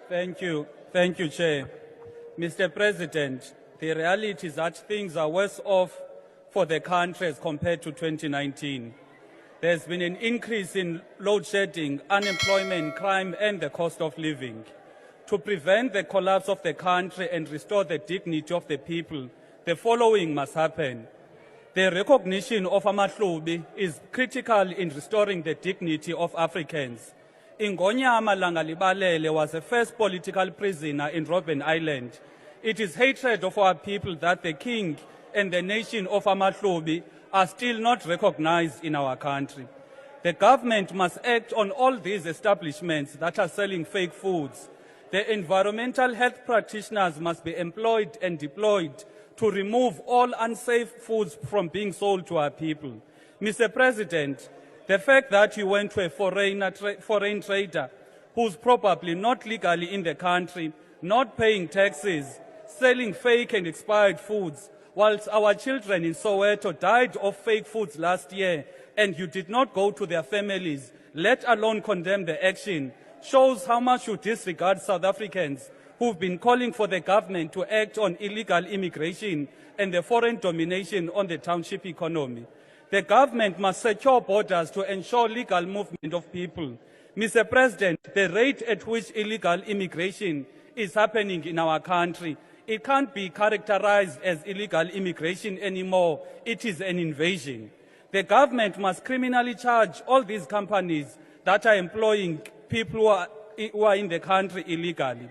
Thank you, Chair. Mr. President, the reality is that things are worse off for the country as compared to 2019. There's been an increase in load shedding, unemployment, crime, and the cost of living. To prevent the collapse of the country and restore the dignity of the people, the following must happen. The recognition of Amahlubi is critical in restoring the dignity of Africans. Ingonyama Langalibalele was the first political prisoner in Robben Island. It is hatred of our people that the king and the nation of Amahlubi are still not recognized in our country. The government must act on all these establishments that are selling fake foods. The environmental health practitioners must be employed and deployed to remove all unsafe foods from being sold to our people. Mr. President, the fact that you went to a foreign trader who's probably not legally in the country, not paying taxes, selling fake and expired foods, whilst our children in Soweto died of fake foods last year, and you did not go to their families, let alone condemn the action, shows how much you disregard South Africans who've been calling for the government to act on illegal immigration and the foreign domination on the township economy. The government must secure borders to ensure legal movement of people. Mr. President, the rate at which illegal immigration is happening in our country, it can't be characterized as illegal immigration anymore. It is an invasion. The government must criminally charge all these companies that are employing people who are in the country illegally.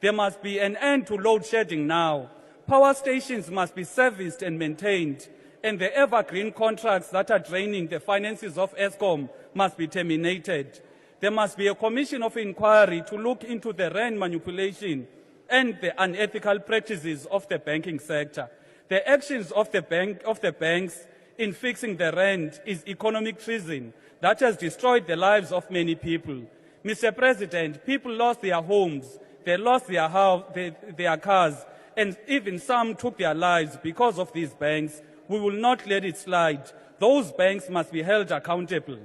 There must be an end to load shedding now. Power stations must be serviced and maintained, and the evergreen contracts that are draining the finances of Eskom must be terminated. There must be a commission of inquiry to look into the rand manipulation and the unethical practices of the banking sector. The actions of the banks in fixing the rand is economic treason that has destroyed the lives of many people. Mr. President, people lost their homes, they lost their cars, and even some took their lives because of these banks. We will not let it slide. Those banks must be held accountable.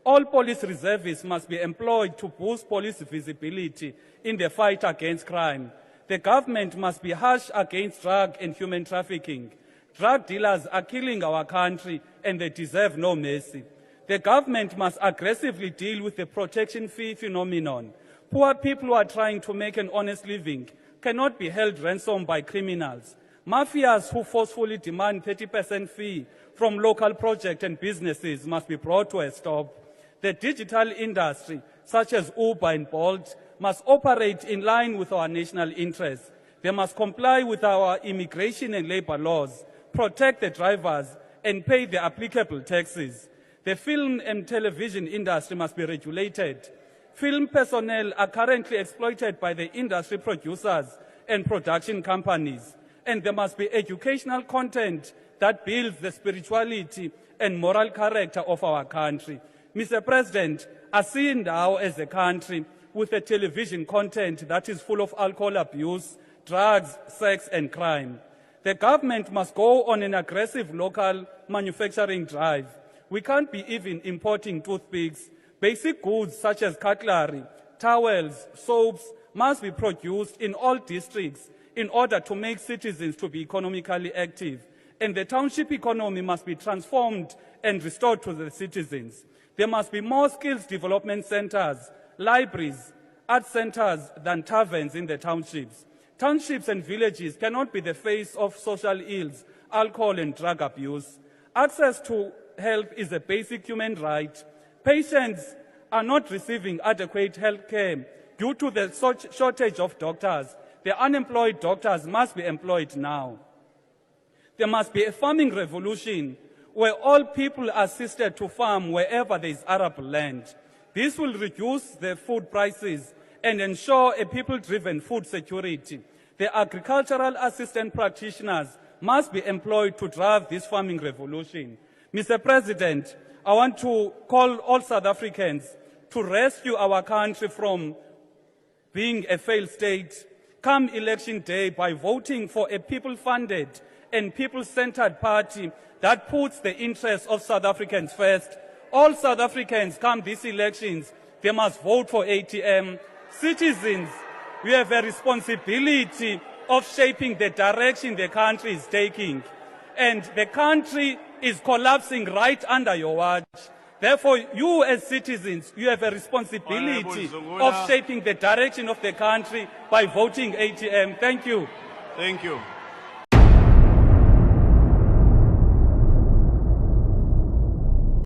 All police reservists must be employed to boost police visibility in the fight against crime. The government must be harsh against drug and human trafficking. Drug dealers are killing our country and they deserve no mercy. The government must aggressively deal with the protection fee phenomenon. Poor people who are trying to make an honest living cannot be held ransom by criminals. Mafias who forcefully demand 30% fee from local projects and businesses must be brought to a stop. The digital industry, such as Uber and Bolt, must operate in line with our national interests. They must comply with our immigration and labor laws, protect the drivers, and pay the applicable taxes. The film and television industry must be regulated. Film personnel are currently exploited by the industry producers and production companies, and there must be educational content that builds the spirituality and moral character of our country. Mr. President, as seen now as a country with a television content that is full of alcohol abuse, drugs, sex, and crime. The government must go on an aggressive local manufacturing drive. We can't be even importing toothpicks. Basic goods such as cutlery, towels, soaps must be produced in all districts in order to make citizens to be economically active. And the township economy must be transformed and restored to the citizens. There must be more skills development centers, libraries, art centers than taverns in the townships. Townships and villages cannot be the face of social ills, alcohol and drug abuse. Access to health is a basic human right. Patients are not receiving adequate health care due to the shortage of doctors. The unemployed doctors must be employed now. There must be a farming revolution where all people are assisted to farm wherever there is arable land. This will reduce the food prices and ensure a people-driven food security. The agricultural assistant practitioners must be employed to drive this farming revolution. Mr. President, I want to call all South Africans to rescue our country from being a failed state come election day by voting for a people-funded and people-centered party that puts the interests of South Africans first. All South Africans come these elections, they must vote for ATM. Citizens you have a responsibility of shaping the direction the country is taking. And the country is collapsing right under your watch. Therefore, you as citizens, you have a responsibility of shaping the direction of the country by voting ATM. Thank you. Thank you.